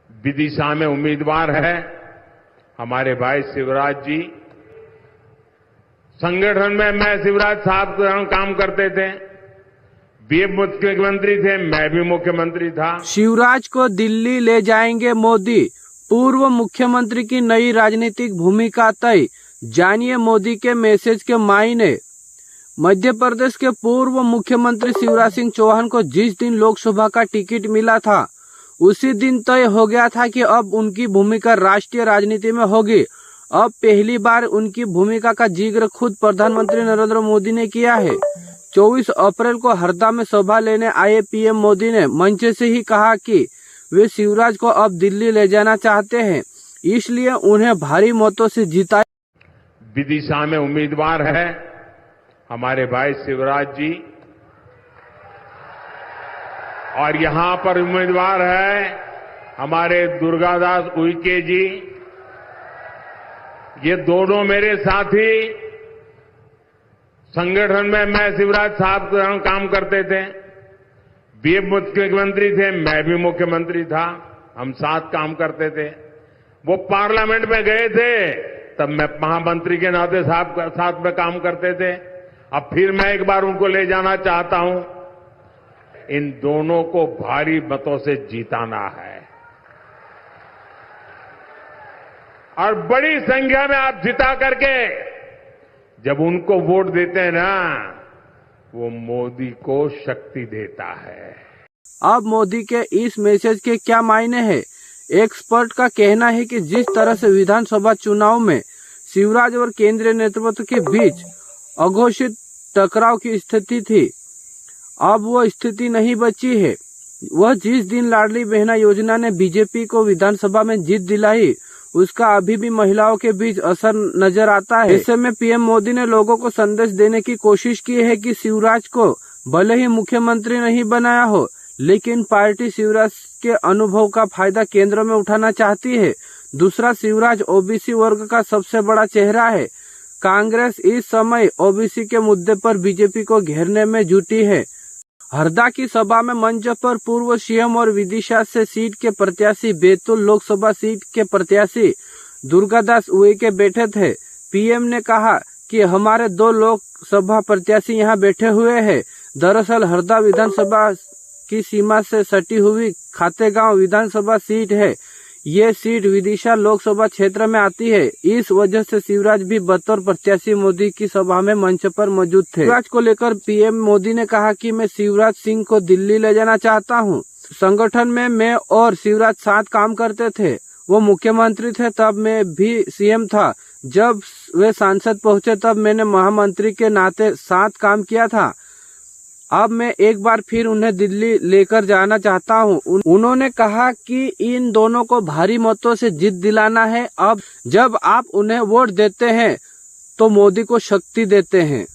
विदिशा में उम्मीदवार है हमारे भाई शिवराज जी। संगठन में मैं शिवराज साहब के साथ काम करते थे, वे मुख्यमंत्री थे, मैं भी मुख्यमंत्री था। शिवराज को दिल्ली ले जाएंगे मोदी, पूर्व मुख्यमंत्री की नई राजनीतिक भूमिका तय, जानिए मोदी के मैसेज के मायने। मध्य प्रदेश के पूर्व मुख्यमंत्री शिवराज सिंह चौहान को जिस दिन लोकसभा का टिकट मिला था, उसी दिन तय हो गया था कि अब उनकी भूमिका राष्ट्रीय राजनीति में होगी। अब पहली बार उनकी भूमिका का जिक्र खुद प्रधानमंत्री नरेंद्र मोदी ने किया है। 24 अप्रैल को हरदा में सभा लेने आए पीएम मोदी ने मंच से ही कहा कि वे शिवराज को अब दिल्ली ले जाना चाहते हैं, इसलिए उन्हें भारी मतों से जिताया। विदिशा में उम्मीदवार है हमारे भाई शिवराज जी, और यहां पर उम्मीदवार है हमारे दुर्गादास उइके जी। ये दोनों मेरे साथी, संगठन में मैं शिवराज साहब के साथ काम करते थे, वे मुख्यमंत्री थे, मैं भी मुख्यमंत्री था, हम साथ काम करते थे। वो पार्लियामेंट में गए थे तब मैं महामंत्री के नाते साथ में काम करते थे। अब फिर मैं एक बार उनको ले जाना चाहता हूं। इन दोनों को भारी मतों से जीताना है, और बड़ी संख्या में आप जिता करके जब उनको वोट देते हैं ना, वो मोदी को शक्ति देता है। अब मोदी के इस मैसेज के क्या मायने हैं? एक्सपर्ट का कहना है कि जिस तरह से विधानसभा चुनाव में शिवराज और केंद्रीय नेतृत्व के बीच अघोषित टकराव की स्थिति थी, अब वो स्थिति नहीं बची है। वह जिस दिन लाडली बहना योजना ने बीजेपी को विधानसभा में जीत दिलाई, उसका अभी भी महिलाओं के बीच असर नजर आता है। ऐसे में पीएम मोदी ने लोगों को संदेश देने की कोशिश की है कि शिवराज को भले ही मुख्यमंत्री नहीं बनाया हो, लेकिन पार्टी शिवराज के अनुभव का फायदा केंद्र में उठाना चाहती है। दूसरा, शिवराज ओबीसी वर्ग का सबसे बड़ा चेहरा है। कांग्रेस इस समय ओबीसी के मुद्दे पर बीजेपी को घेरने में जुटी है। हरदा की सभा में मंच पर पूर्व सीएम और विदिशा से सीट के प्रत्याशी, बैतूल लोकसभा सीट के प्रत्याशी दुर्गादास उइके बैठे थे। पीएम ने कहा कि हमारे 2 लोकसभा प्रत्याशी यहाँ बैठे हुए हैं। दरअसल हरदा विधानसभा की सीमा से सटी हुई खातेगांव विधानसभा सीट है। ये सीट विदिशा लोकसभा क्षेत्र में आती है। इस वजह से शिवराज भी बतौर प्रत्याशी मोदी की सभा में मंच पर मौजूद थे। शिवराज को लेकर पीएम मोदी ने कहा कि मैं शिवराज सिंह को दिल्ली ले जाना चाहता हूं। संगठन में मैं और शिवराज साथ काम करते थे। वो मुख्यमंत्री थे तब मैं भी सीएम था। जब वे सांसद पहुंचे तब मैंने महामंत्री के नाते साथ काम किया था। अब मैं एक बार फिर उन्हें दिल्ली लेकर जाना चाहता हूं। उन्होंने कहा कि इन दोनों को भारी मतों से जीत दिलाना है। अब जब आप उन्हें वोट देते हैं तो मोदी को शक्ति देते हैं।